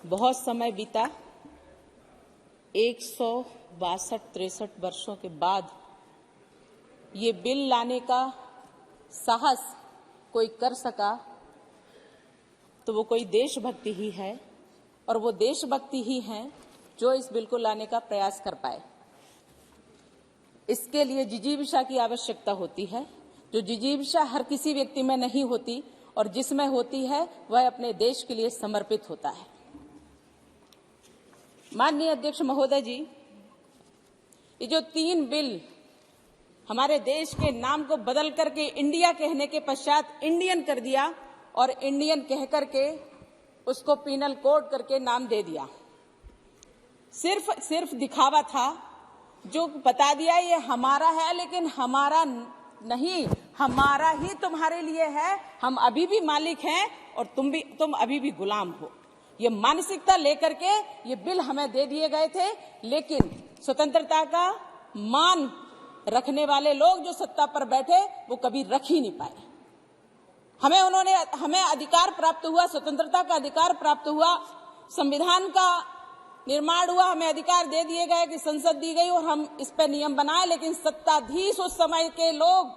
बहुत समय बीता, 162-63 वर्षों के बाद ये बिल लाने का साहस कोई कर सका तो वो कोई देशभक्ति ही है, और वो देशभक्ति ही है जो इस बिल को लाने का प्रयास कर पाए। इसके लिए जिजीविषा की आवश्यकता होती है, जो जिजीविषा हर किसी व्यक्ति में नहीं होती, और जिसमें होती है वह अपने देश के लिए समर्पित होता है। माननीय अध्यक्ष महोदय जी, ये जो 3 बिल हमारे देश के नाम को बदल करके इंडिया कहने के पश्चात इंडियन कर दिया, और इंडियन कह करके उसको पीनल कोड करके नाम दे दिया, सिर्फ दिखावा था। जो बता दिया ये हमारा है, लेकिन हमारा नहीं, हमारा ही तुम्हारे लिए है। हम अभी भी मालिक हैं और तुम अभी भी गुलाम हो। ये मानसिकता लेकर के ये बिल हमें दे दिए गए थे, लेकिन स्वतंत्रता का मान रखने वाले लोग जो सत्ता पर बैठे वो कभी रख ही नहीं पाए। हमें अधिकार प्राप्त हुआ, स्वतंत्रता का अधिकार प्राप्त हुआ, संविधान का निर्माण हुआ, हमें अधिकार दे दिए गए कि संसद दी गई और हम इस पर नियम बनाए, लेकिन सत्ताधीश उस समय के लोग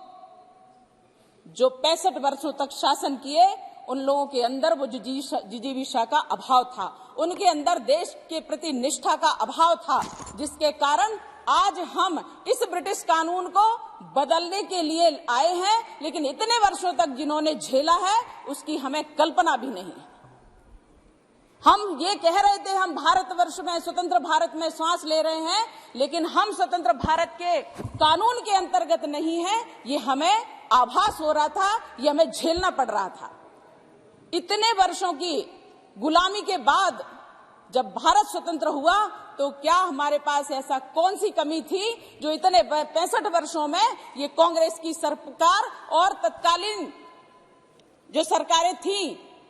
जो 65 वर्षों तक शासन किए, उन लोगों के अंदर वो जिजीविषा का अभाव था, उनके अंदर देश के प्रति निष्ठा का अभाव था, जिसके कारण आज हम इस ब्रिटिश कानून को बदलने के लिए आए हैं। लेकिन इतने वर्षों तक जिन्होंने झेला है उसकी हमें कल्पना भी नहीं है। हम ये कह रहे थे हम भारतवर्ष में, स्वतंत्र भारत में सांस ले रहे हैं, लेकिन हम स्वतंत्र भारत के कानून के अंतर्गत नहीं है, ये हमें आभास हो रहा था, ये हमें झेलना पड़ रहा था। इतने वर्षों की गुलामी के बाद जब भारत स्वतंत्र हुआ तो क्या हमारे पास ऐसा कौन सी कमी थी जो इतने 65 वर्षों में ये कांग्रेस की सरकार और तत्कालीन जो सरकारें थी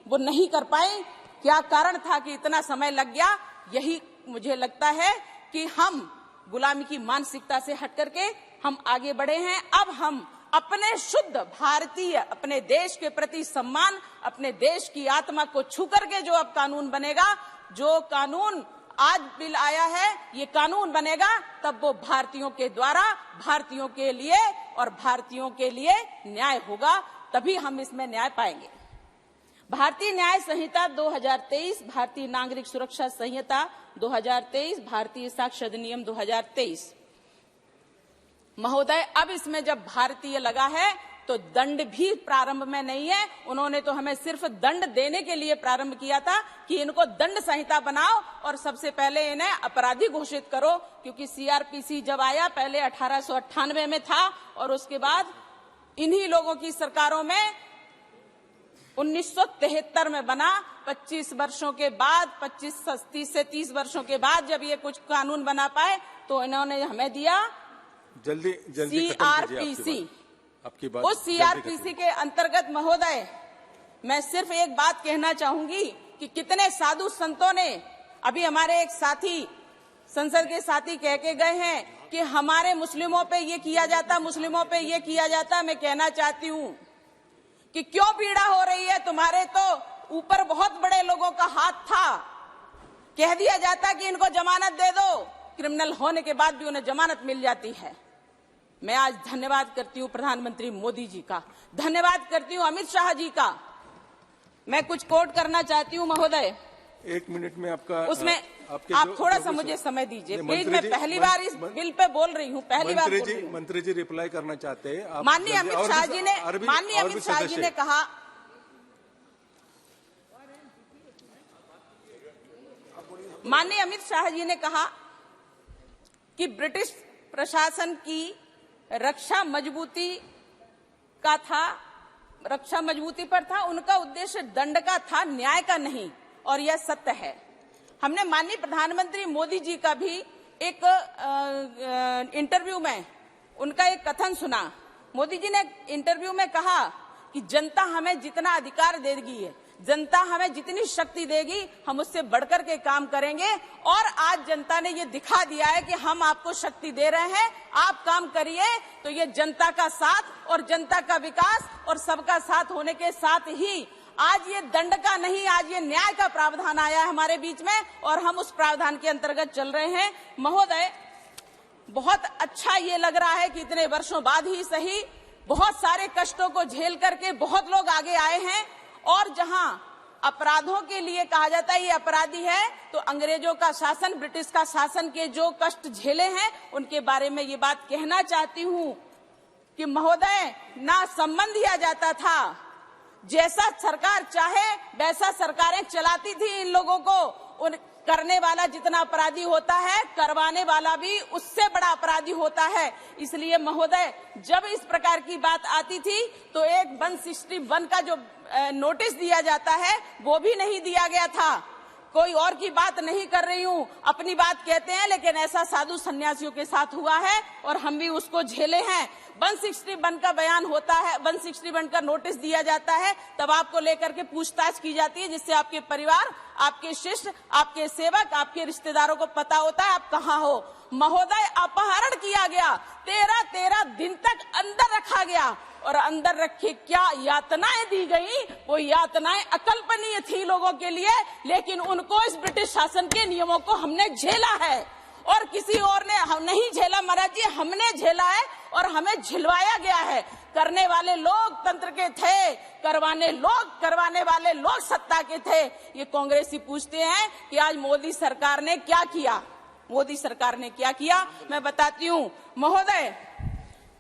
वो नहीं कर पाई? क्या कारण था कि इतना समय लग गया? यही मुझे लगता है कि हम गुलामी की मानसिकता से हट करके हम आगे बढ़े हैं। अब हम अपने शुद्ध भारतीय, अपने देश के प्रति सम्मान, अपने देश की आत्मा को छू करके जो अब कानून बनेगा, जो कानून आज बिल आया है ये कानून बनेगा, तब वो भारतीयों के द्वारा, भारतीयों के लिए और भारतीयों के लिए न्याय होगा, तभी हम इसमें न्याय पाएंगे। भारतीय न्याय संहिता 2023, भारतीय नागरिक सुरक्षा संहिता 2023, भारतीय साक्ष्य अधिनियम 2023। महोदय, अब इसमें जब भारतीय लगा है तो दंड भी प्रारंभ में नहीं है। उन्होंने तो हमें सिर्फ दंड देने के लिए प्रारंभ किया था कि इनको दंड संहिता बनाओ और सबसे पहले इन्हें अपराधी घोषित करो, क्योंकि सीआरपीसी जब आया पहले 1898 में था और उसके बाद इन्हीं लोगों की सरकारों में 1973 में बना। 25 वर्षों के बाद, 30 से 30 वर्षों के बाद जब ये कुछ कानून बना पाए तो इन्होंने हमें दिया जल्दी सीआरपीसी। आपकी बात उस सीआरपीसी के अंतर्गत महोदय मैं सिर्फ एक बात कहना चाहूंगी कि कितने साधु संतों ने, अभी हमारे एक साथी, संसद के साथी कह के गए हैं कि हमारे मुस्लिमों पे ये किया जाता, मुस्लिमों पे ये किया जाता। मैं कहना चाहती हूँ कि क्यों पीड़ा हो रही है? तुम्हारे तो ऊपर बहुत बड़े लोगों का हाथ था। कह दिया जाता कि इनको जमानत दे दो, क्रिमिनल होने के बाद भी उन्हें जमानत मिल जाती है। मैं आज धन्यवाद करती हूँ प्रधानमंत्री मोदी जी का, धन्यवाद करती हूँ अमित शाह जी का। मैं कुछ कोट करना चाहती हूँ महोदय। 1 मिनट में आपका उसमें आप थोड़ा सा मुझे समय दीजिए प्लीज। मैं पहली बार इस बिल पे बोल रही हूँ, पहली बार बोल रही हूँ। मंत्री जी रिप्लाई करना चाहते हैं। माननीय अमित शाह जी ने कहा, माननीय अमित शाह जी ने कहा कि ब्रिटिश प्रशासन की रक्षा मजबूती पर था, उनका उद्देश्य दंड का था, न्याय का नहीं, और यह सत्य है। हमने माननीय प्रधानमंत्री मोदी जी का भी एक इंटरव्यू में उनका एक कथन सुना। मोदी जी ने इंटरव्यू में कहा कि जनता हमें जितना अधिकार देगी, जनता हमें जितनी शक्ति देगी, हम उससे बढ़कर के काम करेंगे। और आज जनता ने ये दिखा दिया है कि हम आपको शक्ति दे रहे हैं, आप काम करिए। तो ये जनता का साथ और जनता का विकास और सबका साथ होने के साथ ही आज ये दंड का नहीं, आज ये न्याय का प्रावधान आया है हमारे बीच में और हम उस प्रावधान के अंतर्गत चल रहे हैं। महोदय, बहुत अच्छा ये लग रहा है कि इतने वर्षों बाद ही सही बहुत सारे कष्टों को झेल करके बहुत लोग आगे आए हैं और जहां अपराधों के लिए कहा जाता है ये अपराधी है, तो अंग्रेजों का शासन, ब्रिटिश का शासन के जो कष्ट झेले हैं उनके बारे में ये बात कहना चाहती हूं कि महोदय, ना सम्मान दिया जाता था, जैसा सरकार चाहे वैसा सरकारें चलाती थी इन लोगों को। उन करने वाला जितना अपराधी होता है, करवाने वाला भी उससे बड़ा अपराधी होता है। इसलिए महोदय, जब इस प्रकार की बात आती थी तो एक 161 का जो नोटिस दिया जाता है वो भी नहीं दिया गया था। कोई और की बात नहीं कर रही हूँ, अपनी बात कहते हैं, लेकिन ऐसा साधु सन्यासियों के साथ हुआ है और हम भी उसको झेले हैं। 161 का बयान होता है, 161 का नोटिस दिया जाता है, तब आपको लेकर के पूछताछ की जाती है, जिससे आपके परिवार, आपके शिष्य, आपके सेवक, आपके रिश्तेदारों को पता होता है आप कहाँ हो। महोदय, अपहरण किया गया, 13 दिन तक अंदर रखा गया और अंदर रखे क्या यातनाएं दी गई, वो यातनाएं अकल्पनीय थी लोगों के लिए, लेकिन उनको इस ब्रिटिश शासन के नियमों को हमने झेला है और किसी और ने हम नहीं झेला। महाराज जी, हमने झेला है और हमें झिलवाया गया है। करने वाले लोग तंत्र के थे, करवाने वाले लोग सत्ता के थे। ये कांग्रेसी पूछते हैं कि आज मोदी सरकार ने क्या किया, मोदी सरकार ने क्या किया। मैं बताती हूँ महोदय,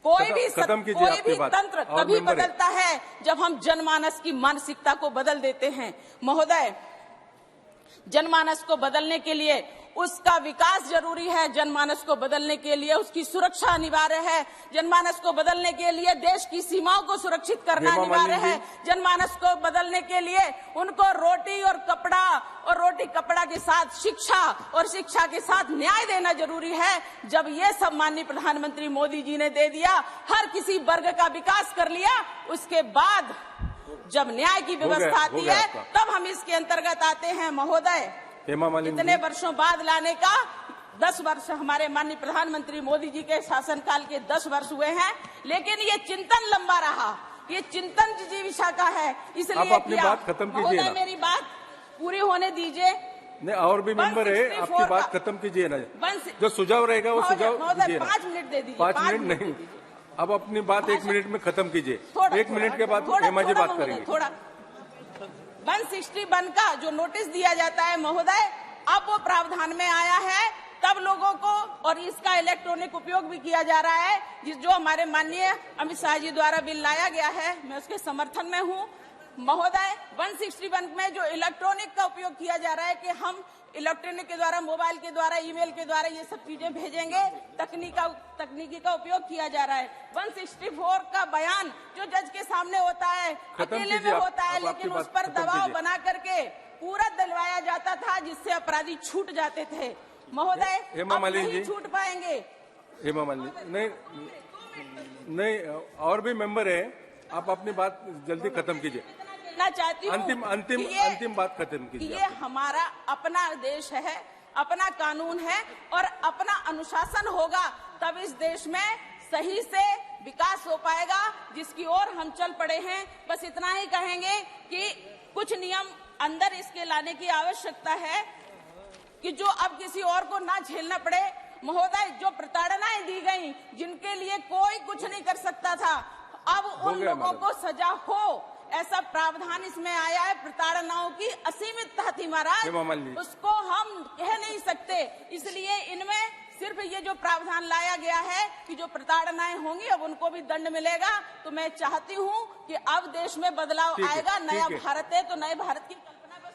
कोई भी तंत्र तभी बदलता है जब हम जनमानस की मानसिकता को बदल देते हैं। महोदय, जनमानस को बदलने के लिए उसका विकास जरूरी है, जनमानस को बदलने के लिए उसकी सुरक्षा अनिवार्य है, जनमानस को बदलने के लिए देश की सीमाओं को सुरक्षित करना अनिवार्य है, जनमानस को बदलने के लिए उनको रोटी और कपड़ा और रोटी कपड़ा के साथ शिक्षा और शिक्षा के साथ न्याय देना जरूरी है। जब ये सब माननीय प्रधानमंत्री मोदी जी ने दे दिया, हर किसी वर्ग का विकास कर लिया, उसके बाद जब न्याय की व्यवस्था आती है तब हम इसके अंतर्गत आते हैं। महोदय, इतने वर्षों बाद लाने का 10 वर्ष हमारे माननीय प्रधानमंत्री मोदी जी के शासनकाल के 10 वर्ष हुए हैं, लेकिन ये चिंतन लंबा रहा, ये चिंतन जिजीविषा का है, इसलिए अपनी बात खत्म कीजिए ना। मेरी बात पूरी होने दीजिए। नहीं, और भी मेंबर है, आपकी बात खत्म कीजिए ना। जो सुझाव रहेगा वो सुझाव दीजिए। 5 मिनट दे दीजिए। 5 मिनट नहीं, अब अपनी बात 1 मिनट में खत्म कीजिए। 1 मिनट के बाद हेमा जी बात करेंगे। 161 का जो नोटिस दिया जाता है महोदय, अब वो प्रावधान में आया है, तब लोगों को, और इसका इलेक्ट्रॉनिक उपयोग भी किया जा रहा है, जो हमारे माननीय अमित शाह जी द्वारा बिल लाया गया है, मैं उसके समर्थन में हूँ। महोदय, 161 में जो इलेक्ट्रॉनिक का उपयोग किया जा रहा है कि हम इलेक्ट्रॉनिक के द्वारा, मोबाइल के द्वारा, ईमेल के द्वारा ये सब चीजें भेजेंगे, तकनीकी का उपयोग किया जा रहा है। 164 का बयान जो जज के सामने होता है, अकेले में होता है, लेकिन उस पर दबाव बना करके पूरा दिलवाया जाता था, जिससे अपराधी छूट जाते थे। महोदय, अब नहीं छूट पाएंगे। हेमा मालिनी, नहीं, और भी मेंबर है, आप अपनी बात जल्दी खत्म कीजिए। चाहती हूँ अंतिम बात खत्म कीजिए। ये हमारा अपना देश है, अपना कानून है और अपना अनुशासन होगा, तब इस देश में सही से विकास हो पाएगा, जिसकी ओर हम चल पड़े हैं। बस इतना ही कहेंगे कि कुछ नियम अंदर इसके लाने की आवश्यकता है कि जो अब किसी और को ना झेलना पड़े। महोदय, जो प्रताड़नाएं दी गई, जिनके लिए कोई कुछ नहीं कर सकता था, अब उन लोगों को सजा हो, ऐसा प्रावधान इसमें आया है। प्रताड़नाओं की असीमितता थी महाराज, उसको हम कह नहीं सकते, इसलिए इनमें सिर्फ ये जो प्रावधान लाया गया है कि जो प्रताड़नाएं होंगी अब उनको भी दंड मिलेगा। तो मैं चाहती हूँ कि अब देश में बदलाव आएगा, नया भारत है, तो नए भारत की कल्पना बस।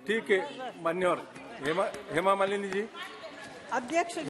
ठीक है, मान्यवर हेमा मालिनी जी। अध्यक्ष